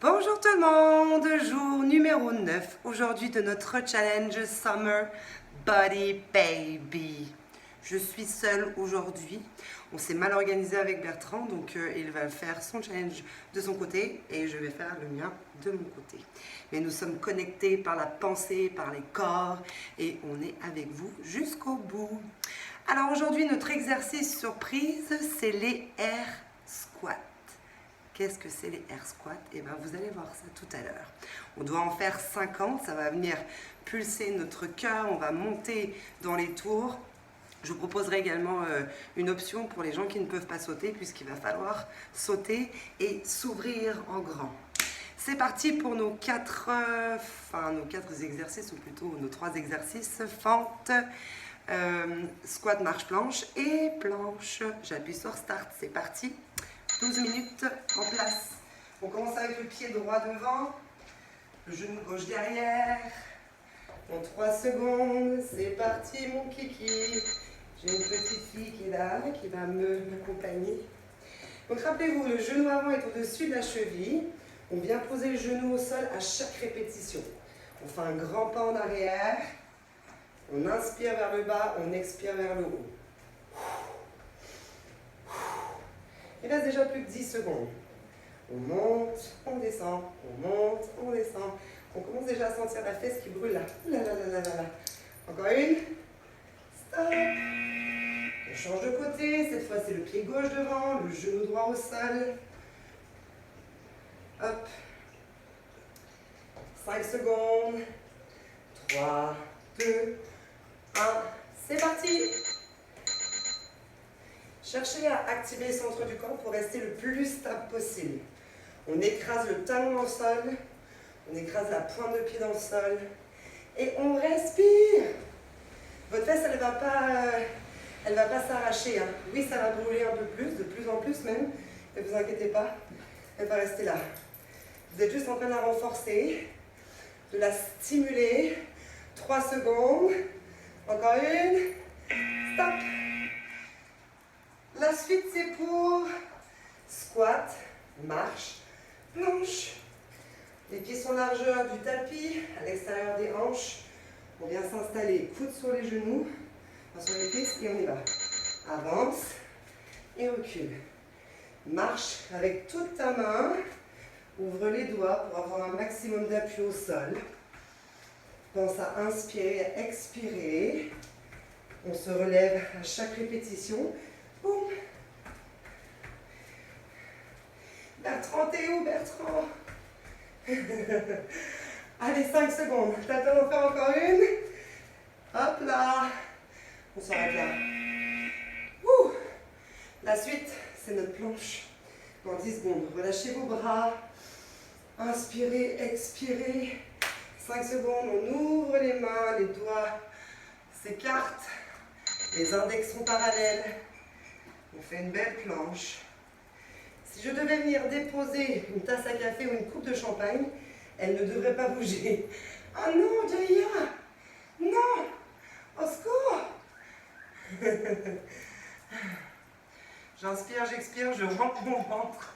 Bonjour tout le monde, jour numéro 9 aujourd'hui de notre challenge Summer Body Baby. Je suis seule aujourd'hui, on s'est mal organisé avec Bertrand, donc il va faire son challenge de son côté et je vais faire le mien de mon côté. Mais nous sommes connectés par la pensée, par les corps et on est avec vous jusqu'au bout. Alors aujourd'hui notre exercice surprise c'est les air squats. Qu'est-ce que c'est les air squats? Eh bien, vous allez voir ça tout à l'heure. On doit en faire 50, ça va venir pulser notre cœur, on va monter dans les tours. Je vous proposerai également une option pour les gens qui ne peuvent pas sauter, puisqu'il va falloir sauter et s'ouvrir en grand. C'est parti pour nos quatre exercices, ou plutôt nos 3 exercices, fente, squat, marche, planche et planche. J'appuie sur start, c'est parti. 12 minutes en place. On commence avec le pied droit devant, le genou gauche derrière. En 3 secondes, c'est parti mon kiki. J'ai une petite fille qui est là, qui va m'accompagner. Donc rappelez-vous, le genou avant est au-dessus de la cheville. On vient poser le genou au sol à chaque répétition. On fait un grand pas en arrière. On inspire vers le bas, on expire vers le haut. Il reste déjà plus que 10 secondes. On monte, on descend, on monte, on descend. On commence déjà à sentir la fesse qui brûle là. Là, là, là, là, là, là. Encore une. Stop. On change de côté. Cette fois, c'est le pied gauche devant, le genou droit au sol. Hop. 5 secondes. 3, 2, 1. C'est parti. Cherchez à activer le centre du corps pour rester le plus stable possible. On écrase le talon dans le sol, on écrase la pointe de pied dans le sol et on respire. Votre fesse, elle ne va pas s'arracher. Hein. Oui, ça va brûler un peu plus, de plus en plus même, ne vous inquiétez pas, elle va rester là. Vous êtes juste en train de la renforcer, de la stimuler. 3 secondes, encore une, stop. La suite, c'est pour squat, marche, planche. Les pieds sont largeur du tapis, à l'extérieur des hanches. On vient s'installer, coude sur les genoux, sur les cuisses et on y va. Avance et recule. Marche avec toute ta main. Ouvre les doigts pour avoir un maximum d'appui au sol. Pense à inspirer, à expirer. On se relève à chaque répétition. Boum. Bertrand, t'es où, Bertrand? Allez, 5 secondes. T'attends d'en faire encore une. Hop là. On s'arrête là. Ouh. La suite, c'est notre planche. Dans 10 secondes. Relâchez vos bras. Inspirez, expirez. 5 secondes. On ouvre les mains, les doigts s'écartent. Les index sont parallèles. On fait une belle planche. Si je devais venir déposer une tasse à café ou une coupe de champagne, elle ne devrait pas bouger. Ah non, Jaya! Non! Au secours! J'inspire, j'expire, je rentre mon ventre.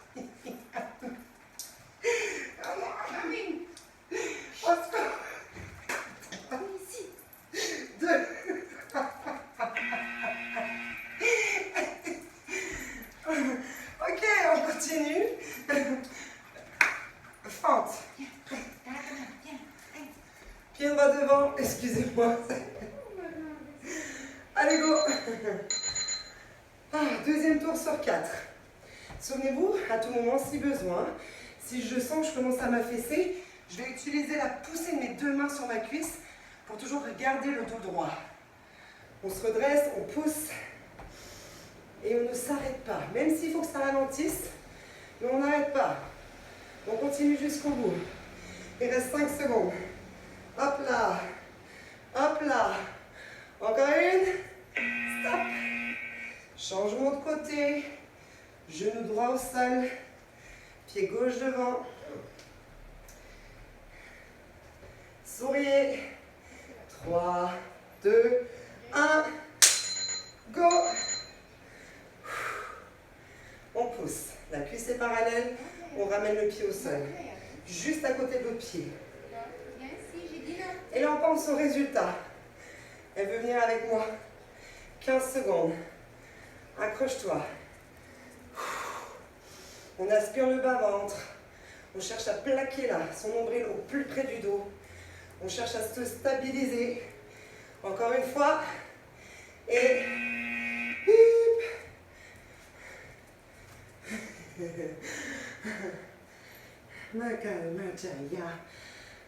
Ah non, Camille! Au secours! Ici! 2. Ok, on continue. Fente. Pied droit devant, excusez-moi. Allez, go. Deuxième tour sur 4. Souvenez-vous, à tout moment, si besoin, si je sens que je commence à m'affaisser, je vais utiliser la poussée de mes 2 mains sur ma cuisse pour toujours garder le dos droit. On se redresse, on pousse. Et on ne s'arrête pas, même s'il faut que ça ralentisse, mais on n'arrête pas. On continue jusqu'au bout. Il reste 5 secondes. Hop là, hop là. Encore une. Stop. Changement de côté. Genou droit au sol. Pied gauche devant. Souriez. 3, 2, 1. Go. On pousse. La cuisse est parallèle. On ramène le pied au sol. juste à côté de l'autre pied. Et là, on pense au résultat. Elle veut venir avec moi. 15 secondes. Accroche-toi. On aspire le bas-ventre. On cherche à plaquer là, son nombril au plus près du dos. On cherche à se stabiliser. Encore une fois. Et...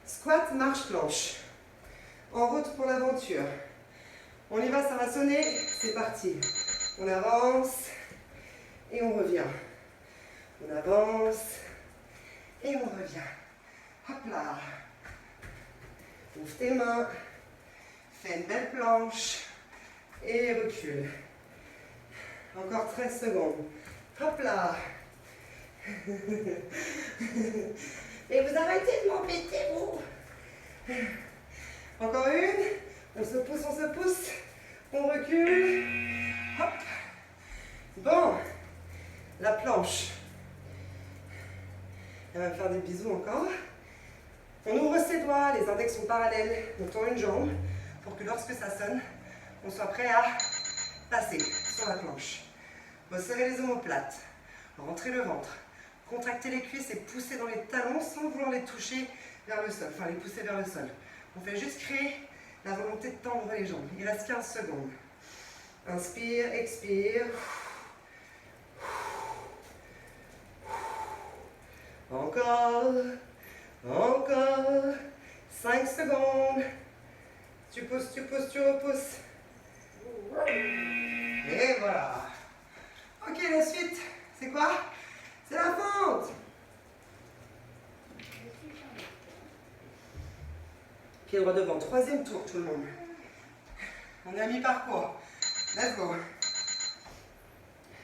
Squat, marche, planche. En route pour l'aventure. On y va, ça va sonner. C'est parti. On avance et on revient. On avance et on revient. Hop là. Ouvre tes mains. Fais une belle planche. Et recule. Encore 13 secondes. Hop là. Et vous arrêtez de m'embêter, vous. Encore une. On se pousse. On recule. Hop. Bon. La planche. Elle va me faire des bisous encore. On ouvre ses doigts, les index sont parallèles. On tend une jambe pour que lorsque ça sonne, on soit prêt à passer sur la planche. Resserrer les omoplates. Rentrer le ventre. Contracter les cuisses et pousser dans les talons sans vouloir les toucher vers le sol. Enfin, les pousser vers le sol. On fait juste créer la volonté de tendre les jambes. Il reste 15 secondes. Inspire, expire. Encore. 5 secondes. Tu pousses, tu repousses. Et voilà. Ok, la suite, c'est quoi? C'est la fente. Pied droit devant. Troisième tour, tout le monde. On est à mi-parcours. Let's go.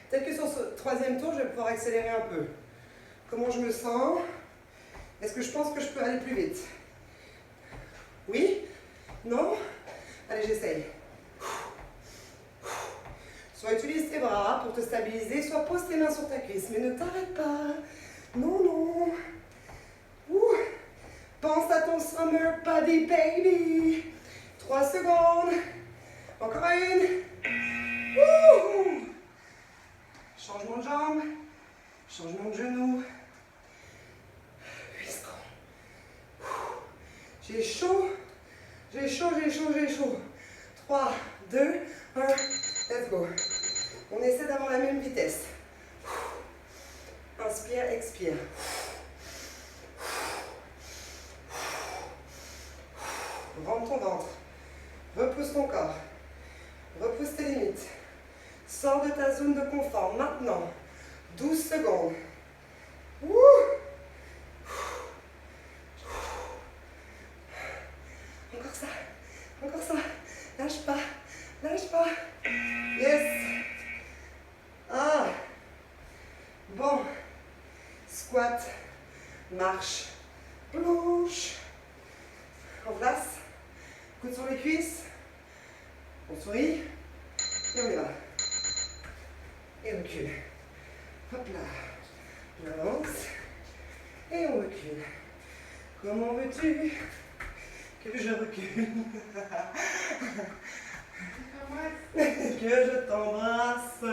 Peut-être que sur ce troisième tour, je vais pouvoir accélérer un peu. Comment je me sens? Est-ce que je pense que je peux aller plus vite? Oui? Non? Allez, j'essaye. Soit utilise tes bras pour te stabiliser, soit pose tes mains sur ta cuisse. Mais ne t'arrête pas. Non. Ouh. Pense à ton summer body, baby. 3 secondes. Encore une. Ouh. Changement de jambe. Changement de genou. 8 secondes. J'ai chaud. 3, 2, 1. Let's go. On essaie d'avoir la même vitesse. Inspire, expire. Rentre ton ventre. Repousse ton corps. Repousse tes limites. Sors de ta zone de confort. Maintenant. 12 secondes. Ouh. Encore ça. Lâche pas. Yes. Ah. Bon. Squat. Marche. Planche. En place. Coude sur les cuisses. On sourit. Et on y va. Et recule. Hop là. On avance. Et on recule. Comment veux-tu que je recule? Que je t'embrasse.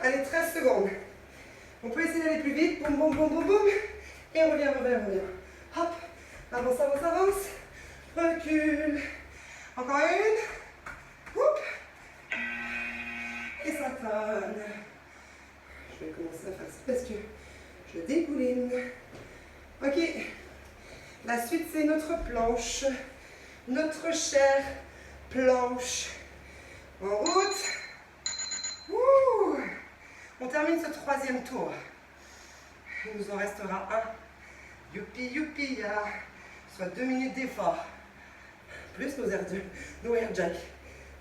Allez, 13 secondes. On peut essayer d'aller plus vite. Boum, boum, boum, boum, boum. Et on revient. Hop. Avance. Recule. Encore une. Oup. Et ça tonne. Je vais commencer à faire ça parce que je dégouline. Ok. La suite, c'est notre planche. Notre chère planche. En route. Ouh. On termine ce troisième tour. Il nous en restera un. Youpi, ya. Soit 2 minutes d'effort. Plus nos air jack.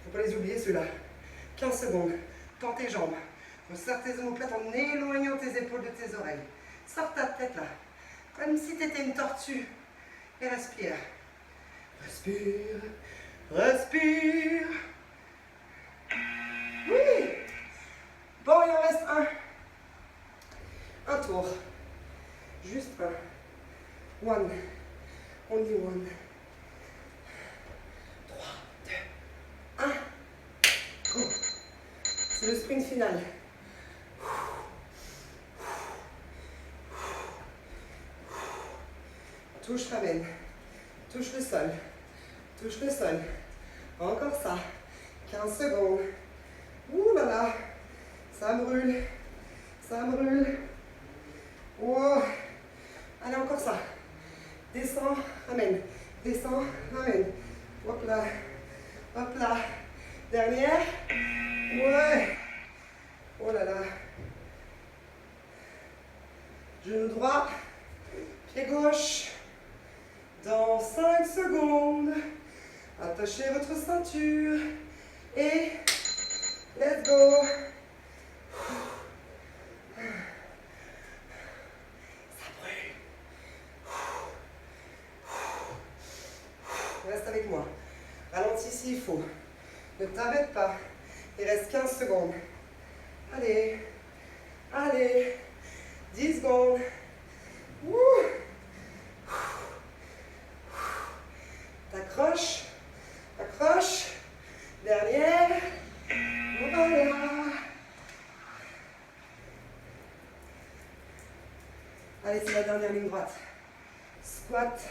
Faut pas les oublier ceux-là. 15 secondes. Tends tes jambes. Resserre tes omoplates en éloignant tes épaules de tes oreilles. Sors ta tête là. Comme si tu étais une tortue. Et respire. Respire. Oui. Bon, il en reste un. Un tour. Juste un. One. Only one. 3, 2, 1. Go. C'est le sprint final. Touche, ramène. Touche le sol. Touche le sol. Encore ça. 15 secondes. Ouh là là. Ça me brûle. Ça me brûle. Wow. Allez, encore ça. Descends, ramène. Descends, ramène. Hop là. Hop là. Dernière. Ouais. Oh là là. Genou droit. Pied gauche. Dans 5 secondes. Attachez votre ceinture. Et let's go. Reste avec moi. Ralentis s'il faut. Ne t'arrête pas. Il reste 15 secondes. Allez. Allez. 10 secondes. Ouh. T'accroches. Accroche. Dernière. Voilà. Allez, c'est la dernière ligne droite. Squat.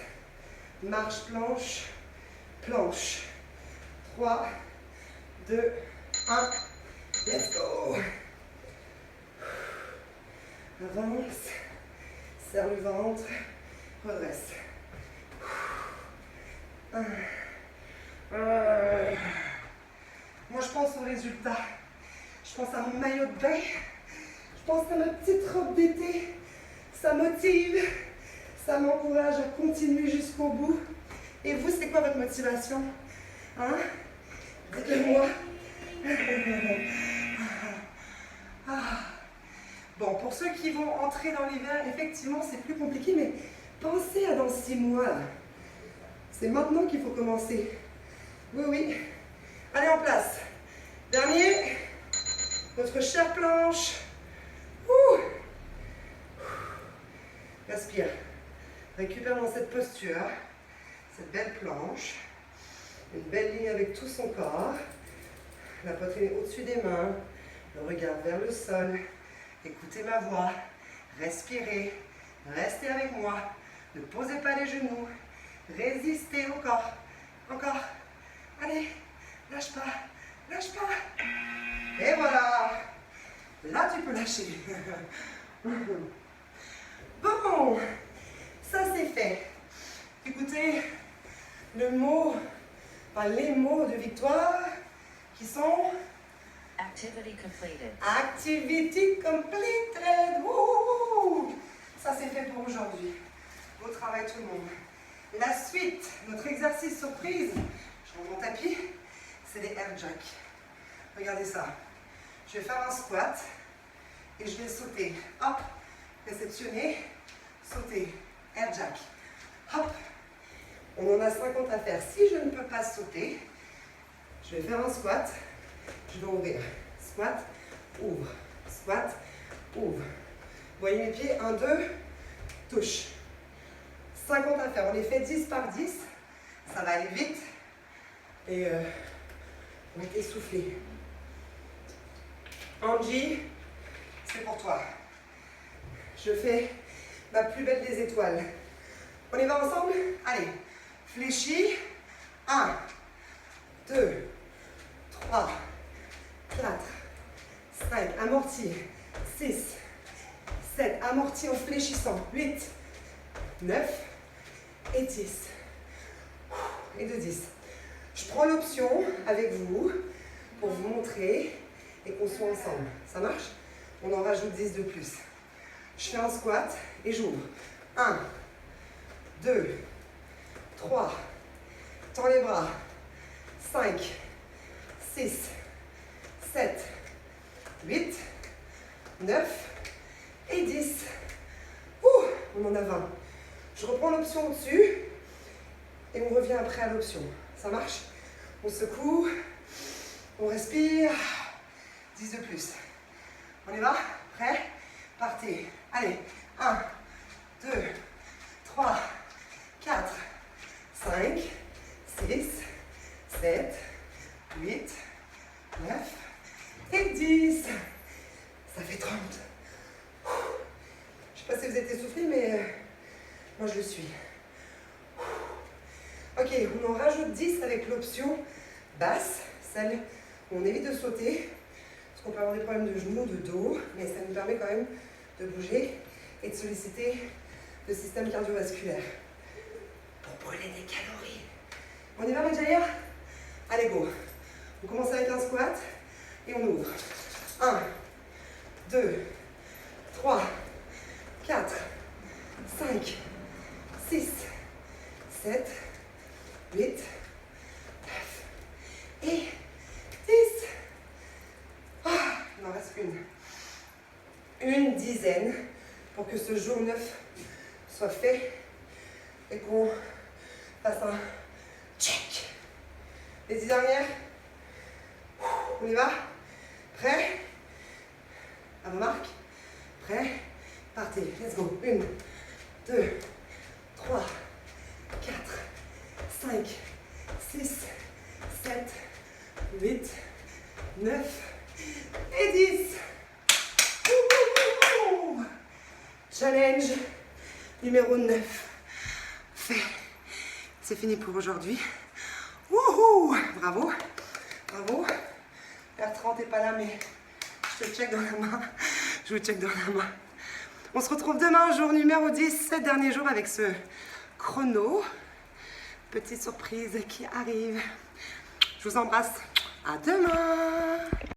Marche, planche. Planche. 3, 2, 1. Let's go. Avance. Serre le ventre. Redresse. Moi, je pense au résultat. Je pense à mon maillot de bain. Je pense à ma petite robe d'été. Ça motive. Ça m'encourage à continuer jusqu'au bout. Et vous, c'est quoi votre motivation? Hein? Dites-le-moi. Bon, pour ceux qui vont entrer dans l'hiver, effectivement, c'est plus compliqué, mais pensez à dans 6 mois. C'est maintenant qu'il faut commencer. Oui, oui. Allez, en place. Dernier. Notre chère planche. Ouh. Respire. Récupère dans cette posture. Cette belle planche. Une belle ligne avec tout son corps. La poitrine au-dessus des mains. Le regard vers le sol. Écoutez ma voix. Respirez. Restez avec moi. Ne posez pas les genoux. Résistez encore. Encore. Allez. Lâche pas. Lâche pas. Et voilà. Là, tu peux lâcher. Bon. Ça, c'est fait. Écoutez, le mot, enfin les mots de victoire qui sont Activity completed. Activity completed. Wouhou. Ça, c'est fait pour aujourd'hui. Beau travail tout le monde. La suite, notre exercice surprise, je rends mon tapis, c'est les air jacks. Regardez ça. Je vais faire un squat et je vais sauter. Hop, réceptionner, sauter, air jack. Hop. On en a 50 à faire. Si je ne peux pas sauter, je vais faire un squat. Je vais ouvrir. Squat, ouvre. Squat, ouvre. Vous voyez mes pieds? 1, 2, touche. 50 à faire. On les fait 10 par 10. Ça va aller vite. Et on va être essoufflé. Angie, c'est pour toi. Je fais ma plus belle des étoiles. On y va ensemble? Allez. Fléchis. 1, 2, 3, 4, 5. Amorti. 6, 7. Amorti en fléchissant. 8, 9 et 10. Et de 10. Je prends l'option avec vous pour vous montrer et qu'on soit ensemble. Ça marche? On en rajoute 10 de plus. Je fais un squat et j'ouvre. 1, 2, 3, tends les bras, 5, 6, 7, 8, 9 et 10. Ouh, on en a 20. Je reprends l'option au-dessus et on revient après à l'option. Ça marche? On secoue, on respire, 10 de plus. On y va? Prêt? Partez. Allez, 1, 2, 3, Moi, je le suis. Ok, on en rajoute 10 avec l'option basse, celle où on évite de sauter, parce qu'on peut avoir des problèmes de genoux, de dos, mais ça nous permet quand même de bouger et de solliciter le système cardiovasculaire pour brûler des calories. On y va, Medjaya? Allez, go. On commence avec un squat et on ouvre. 1, 2, 3, 4, 5, 6, 7, 8, 9 et 10. Ah, il en reste une dizaine pour que ce jour 9 soit fait et qu'on fasse un check. Les 10 dernières. On y va? Prêt? À vos marques? Prêt? Partez. Let's go. 1, 2, 3, 4, 5, 6, 7, 8, 9 et 10. Challenge numéro 9. Fait. C'est fini pour aujourd'hui. Wouhou! Bravo. Bravo. Bertrand, t'es pas là, mais je te check dans la main. Je vous check dans la main. On se retrouve demain, jour numéro 10, 7 derniers jours avec ce chrono. Petite surprise qui arrive. Je vous embrasse. À demain.